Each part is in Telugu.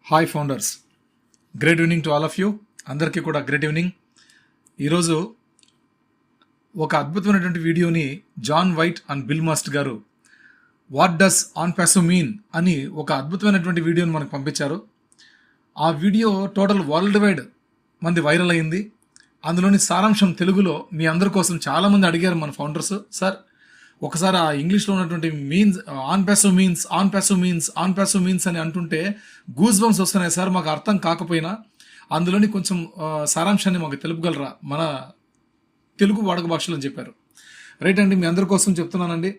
Hi founders, great evening to all of you. అందరికీ కూడా గ్రేట్ ఈవినింగ్. ఈరోజు ఒక అద్భుతమైనటువంటి వీడియోని John White and Bill Must గారు what does on passive mean అని ఒక అద్భుతమైనటువంటి వీడియోని మనకు పంపించారు. ఆ వీడియో టోటల్ వరల్డ్ వైడ్ మంది వైరల్ అయింది. అందులోని సారాంశం తెలుగులో మీ అందరి కోసం చాలామంది అడిగారు మన ఫౌండర్స్, సార్ ఒకసారి ఆ ఇంగ్లీష్లో ఉన్నటువంటి మీన్స్ ఆన్ ప్యాసివ్ మీన్స్ అని అంటుంటే గూస్ బంప్స్ వస్తున్నాయి సార్, మాకు అర్థం కాకపోయినా అందులోని కొంచెం సారాంశాన్ని మాకు తెలుపగలరా మన తెలుగు వాడుక భాషలో అని చెప్పారు. రైట్ అండి, మీ అందరి కోసం చెప్తున్నానండి.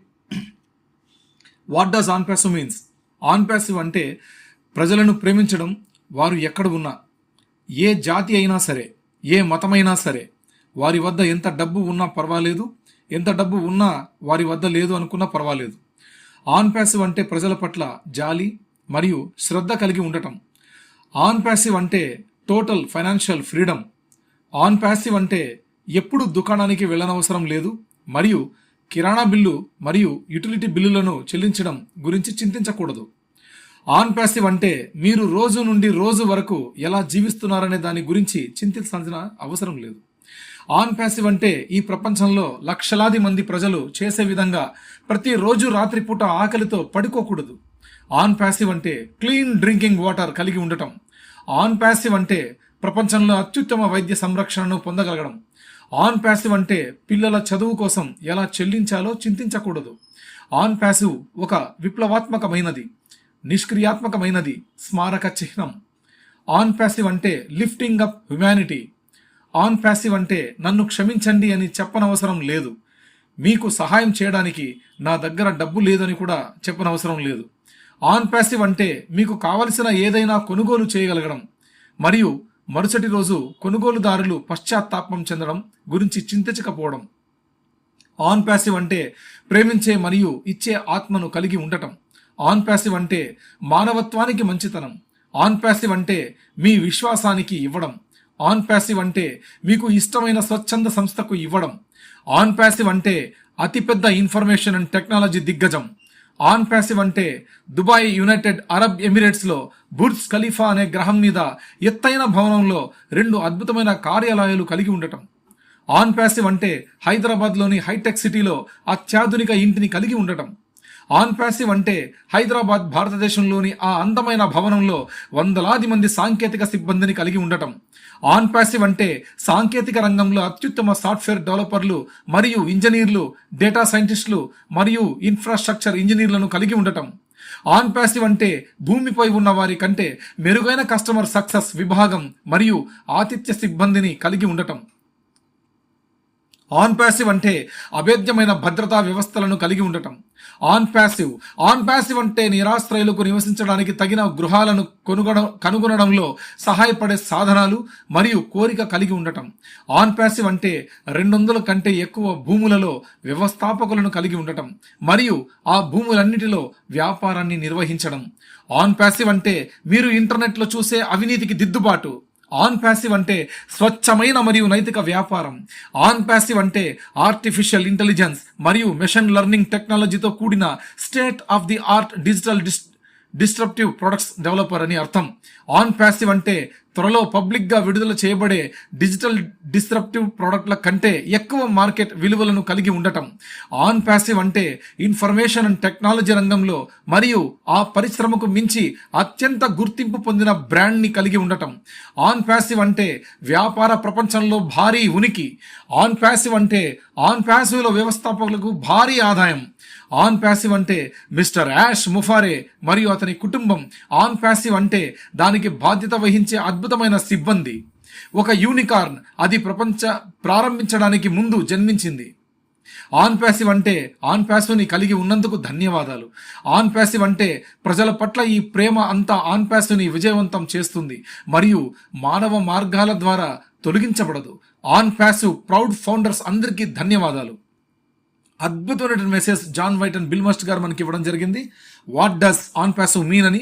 What does on passive means? On passive అంటే ప్రజలను ప్రేమించడం. వారు ఎక్కడ ఉన్నా, ఏ జాతి అయినా సరే, ఏ మతమైనా సరే, వారి వద్ద ఎంత డబ్బు ఉన్నా పర్వాలేదు, ఎంత డబ్బు ఉన్నా వారి వద్ద లేదు అనుకున్నా పర్వాలేదు. ఆన్ ప్యాసివ్ అంటే ప్రజల పట్ల జాలి మరియు శ్రద్ధ కలిగి ఉండటం. ఆన్ ప్యాసివ్ అంటే total financial freedom. On passive అంటే ఎప్పుడు దుకాణానికి వెళ్ళనవసరం లేదు మరియు కిరాణా బిల్లు మరియు యుటిలిటీ బిల్లులను చెల్లించడం గురించి చింతించకూడదు. ఆన్ ప్యాసివ్ అంటే మీరు రోజు నుండి రోజు వరకు ఎలా జీవిస్తున్నారనే దాని గురించి చింతించాల్సిన అవసరం లేదు. ఆన్ ప్యాసివ్ అంటే ఈ ప్రపంచంలో లక్షలాది మంది ప్రజలు చేసే విధంగా ప్రతిరోజు రాత్రిపూట ఆకలితో పడుకోకూడదు. ఆన్ ప్యాసివ్ అంటే క్లీన్ డ్రింకింగ్ వాటర్ కలిగి ఉండటం. ఆన్ ప్యాసివ్ అంటే ప్రపంచంలో అత్యుత్తమ వైద్య సంరక్షణను పొందగలగడం. ఆన్ ప్యాసివ్ అంటే పిల్లల చదువు కోసం ఎలా చెల్లించాలో చింతించకూడదు. ఆన్ ప్యాసివ్ ఒక విప్లవాత్మకమైనది, నిష్క్రియాత్మకమైనది స్మారక చిహ్నం. ఆన్ ప్యాసివ్ అంటే lifting up humanity. On passive అంటే నన్ను క్షమించండి అని చెప్పనవసరం లేదు, మీకు సహాయం చేయడానికి నా దగ్గర డబ్బు లేదని కూడా చెప్పనవసరం లేదు. ఆన్ ప్యాసివ్ అంటే మీకు కావలసిన ఏదైనా కొనుగోలు చేయగలగడం మరియు మరుసటి రోజు కొనుగోలుదారులు పశ్చాత్తాపం చెందడం గురించి చింతించకపోవడం. ఆన్ ప్యాసివ్ అంటే ప్రేమించే మరియు ఇచ్చే ఆత్మను కలిగి ఉండటం. ఆన్ ప్యాసివ్ అంటే మానవత్వానికి మంచితనం. ఆన్ ప్యాసివ్ అంటే మీ విశ్వాసానికి ఇవ్వడం. ఆన్ ప్యాసివ్ అంటే మీకు ఇష్టమైన స్వచ్ఛంద సంస్థకు ఇవ్వడం. ఆన్ ప్యాసివ్ అంటే అతిపెద్ద ఇన్ఫర్మేషన్ అండ్ టెక్నాలజీ దిగ్గజం. ఆన్ ప్యాసివ్ అంటే దుబాయ్, యునైటెడ్ అరబ్ ఎమిరేట్స్లో బుర్జ్ ఖలీఫా అనే గ్రహం మీద ఎత్తైన భవనంలో 2 అద్భుతమైన కార్యాలయాలు కలిగి ఉండటం. ఆన్ ప్యాసివ్ అంటే హైదరాబాద్లోని హైటెక్ సిటీలో అత్యాధునిక ఇంటిని కలిగి ఉండటం. ఆన్ ప్యాసివ్ అంటే హైదరాబాద్ భారతదేశంలోని ఆ అందమైన భవనంలో వందలాది మంది సాంకేతిక సిబ్బందిని కలిగి ఉండటం. ఆన్ ప్యాసివ్ అంటే సాంకేతిక రంగంలో అత్యుత్తమ సాఫ్ట్వేర్ డెవలపర్లు మరియు ఇంజనీర్లు, డేటా సైంటిస్టులు మరియు ఇన్ఫ్రాస్ట్రక్చర్ ఇంజనీర్లను కలిగి ఉండటం. ఆన్ ప్యాసివ్ అంటే భూమిపై ఉన్న వారి కంటే మెరుగైన కస్టమర్ సక్సెస్ విభాగం మరియు ఆతిథ్య సిబ్బందిని కలిగి ఉండటం. ఆన్ ప్యాసివ్ అంటే అభేద్యమైన భద్రతా వ్యవస్థలను కలిగి ఉండటం. ఆన్ ప్యాసివ్ అంటే నిరాశ్రయులకు నివసించడానికి తగిన గృహాలను కనుగొనడంలో సహాయపడే సాధనాలు మరియు కోరిక కలిగి ఉండటం. ఆన్ ప్యాసివ్ అంటే 200 కంటే ఎక్కువ భూములలో వ్యవస్థాపకులను కలిగి ఉండటం మరియు ఆ భూములన్నిటిలో వ్యాపారాన్ని నిర్వహించడం. ఆన్ ప్యాసివ్ అంటే మీరు ఇంటర్నెట్లో చూసే అవినీతికి దిద్దుబాటు. ఆన్ ప్యాసివ్ అంటే స్వచ్ఛమైన మరియు నైతిక వ్యాపారం. ఆన్ ప్యాసివ్ అంటే ఆర్టిఫిషియల్ ఇంటెలిజెన్స్ మరియు మెషిన్ లెర్నింగ్ టెక్నాలజీతో కూడిన state of the art digital disruptive products developer అని అర్థం. ఆన్ ప్యాసివ్ అంటే త్వరలో పబ్లిక్గా విడుదల చేయబడే డిజిటల్ డిస్ట్రప్టివ్ ప్రోడక్ట్ల కంటే ఎక్కువ మార్కెట్ విలువలను కలిగి ఉండటం. ఆన్ ప్యాసివ్ అంటే ఇన్ఫర్మేషన్ అండ్ టెక్నాలజీ రంగంలో మరియు ఆ పరిశ్రమకు మించి అత్యంత గుర్తింపు పొందిన బ్రాండ్ని కలిగి ఉండటం. ఆన్ ప్యాసివ్ అంటే వ్యాపార ప్రపంచంలో భారీ ఉనికి. ఆన్ ప్యాసివ్ అంటే ఆన్ ప్యాసివ్లో వ్యవస్థాపకులకు భారీ ఆదాయం. ఆన్ ప్యాసివ్ అంటే మిస్టర్ యాష్ ముఫారే మరియు అతని కుటుంబం. ఆన్ ప్యాసివ్ అంటే దానికి బాధ్యత వహించే అద్భుతమైన సిబ్బంది. ఒక యూనికార్న్, అది ప్రారంభించడానికి ముందు జన్మించింది. ఆన్ ప్యాసివ్ అంటే ఆన్ ప్యాసివ్ని కలిగి ఉన్నందుకు ధన్యవాదాలు. ఆన్ ప్యాసివ్ అంటే ప్రజల పట్ల ఈ ప్రేమ అంతా ఆన్ ప్యాసివ్ని విజయవంతం చేస్తుంది మరియు మానవ మార్గాల ద్వారా తొలగించబడదు. ఆన్ ప్యాసివ్ ప్రౌడ్ ఫౌండర్స్ అందరికీ ధన్యవాదాలు. అద్భుతమైన message John White and Bill Must గారు మనకి ఇవ్వడం జరిగింది. What does on passive mean అని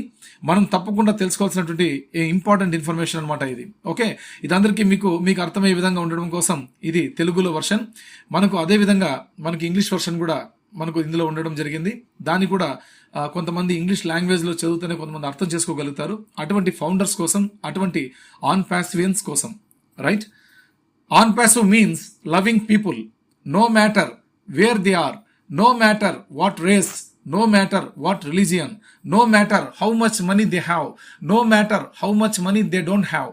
మనం తప్పకుండా తెలుసుకోవాల్సినటువంటి ఇంపార్టెంట్ ఇన్ఫర్మేషన్ అనమాట ఇది. ఓకే, ఇదందరికీ మీకు అర్థమయ్యే విధంగా ఉండడం కోసం ఇది తెలుగులో వర్షన్. మనకు అదే విధంగా మనకి ఇంగ్లీష్ వర్షన్ కూడా మనకు ఇందులో ఉండడం జరిగింది. దాన్ని కూడా కొంతమంది ఇంగ్లీష్ లాంగ్వేజ్లో చదివితేనే కొంతమంది అర్థం చేసుకోగలుగుతారు. అటువంటి ఫౌండర్స్ కోసం, అటువంటి ఆన్ పాసివియన్స్ కోసం, right? ONPASSIVE means loving people no matter where they are, no matter what race, no matter what religion, no matter how much money they have, no matter how much money they don't have.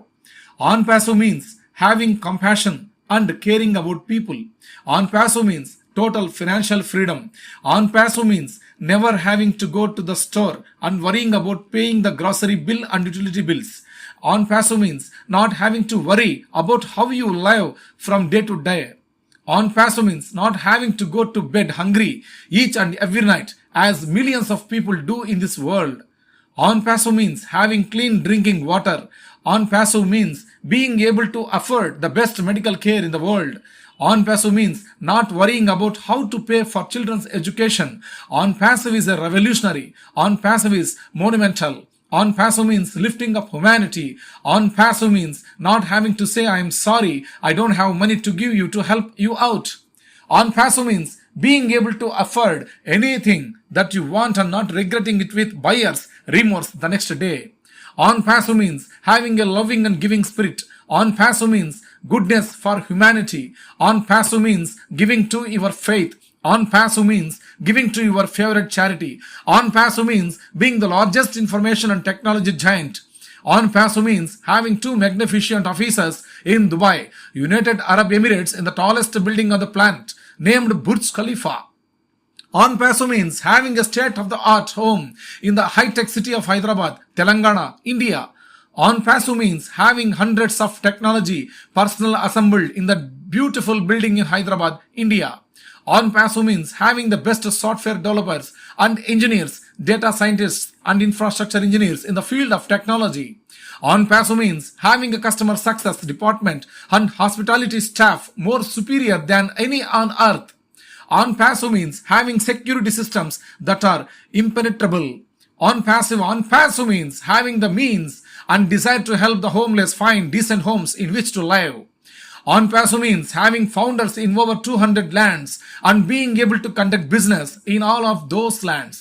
On passive means having compassion and caring about people. On passive means total financial freedom. On passive means never having to go to the store and worrying about paying the grocery bill and utility bills. On passive means not having to worry about how you live from day to day. On passive means not having to go to bed hungry each and every night as millions of people do in this world. On passive means having clean drinking water. On passive means being able to afford the best medical care in the world. On passive means not worrying about how to pay for children's education. On passive is a revolutionary. On passive is monumental. On passive means lifting up humanity. On passive means not having to say I am sorry, I don't have money to give you to help you out. On passive means being able to afford anything that you want and not regretting it with buyer's remorse the next day. On passive means having a loving and giving spirit. On passive means goodness for humanity. On passive means giving to your faith. On passive means giving to your favorite charity. On passive means being the largest information and technology giant. On passive means having two magnificent offices in Dubai, United Arab Emirates, in the tallest building on the planet, named Burj Khalifa. On passive means having a state-of-the-art home in the high-tech city of Hyderabad, Telangana, India. On passive means having hundreds of technology personnel assembled in the beautiful building in Hyderabad, India. On passive means having the best software developers and engineers, data scientists and infrastructure engineers in the field of technology. On passive means having a customer success department and hospitality staff more superior than any on earth. On passive means having security systems that are impenetrable. On passive means having the means and desire to help the homeless find decent homes in which to live. On passive means having founders in over 200 lands and being able to conduct business in all of those lands.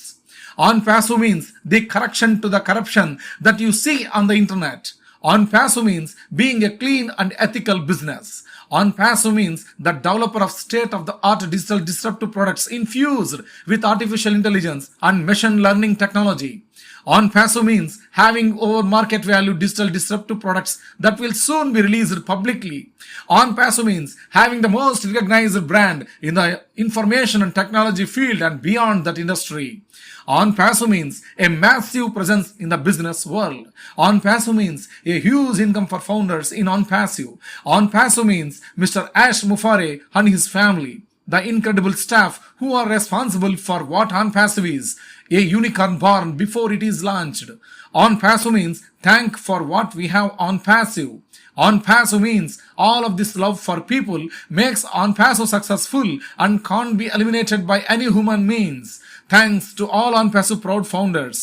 On passive means the correction to the corruption that you see on the internet. On passive means being a clean and ethical business. On passive means the developer of state-of-the-art digital disruptive products infused with artificial intelligence and machine learning technology. On passive means having over market value digital disruptive products that will soon be released publicly. On passive means having the most recognized brand in the information and technology field and beyond that industry. On passive means a massive presence in the business world. On passive means a huge income for founders in On Passive. On passive means Mr. Ash Mufareh and his family, the incredible staff who are responsible for what On Passive is, a unicorn born before it is launched. On passive means thank for what we have on passive. On passive means all of this love for people makes On Passive successful and can't be eliminated by any human means. Thanks to all On Passive proud founders.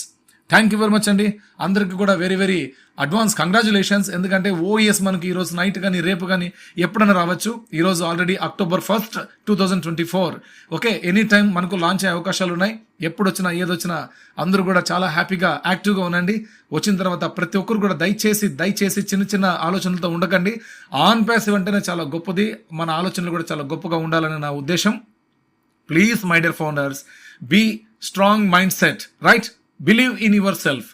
Thank you very much అండి. అందరికీ కూడా వెరీ వెరీ అడ్వాన్స్ కంగ్రాచులేషన్స్. ఎందుకంటే ఓఎస్ మనకి ఈరోజు నైట్ కానీ రేపు కానీ ఎప్పుడైనా రావచ్చు. ఈరోజు already October 1st, 2024. Okay, any time మనకు లాంచ్ అయ్యే అవకాశాలు ఉన్నాయి. ఎప్పుడు వచ్చినా ఏదొచ్చినా అందరూ కూడా చాలా హ్యాపీగా యాక్టివ్గా ఉండండి. వచ్చిన తర్వాత ప్రతి ఒక్కరు కూడా దయచేసి చిన్న చిన్న ఆలోచనలతో ఉండకండి. ఆన్ పాసివ్ అంటేనే చాలా గొప్పది. మన ఆలోచనలు కూడా చాలా గొప్పగా ఉండాలని నా ఉద్దేశం. Please my dear founders, be strong mindset, right? Believe in yourself.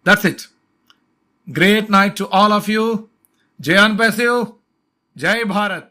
That's it. Great night to all of you. Jai On Passive. Jai Bharat.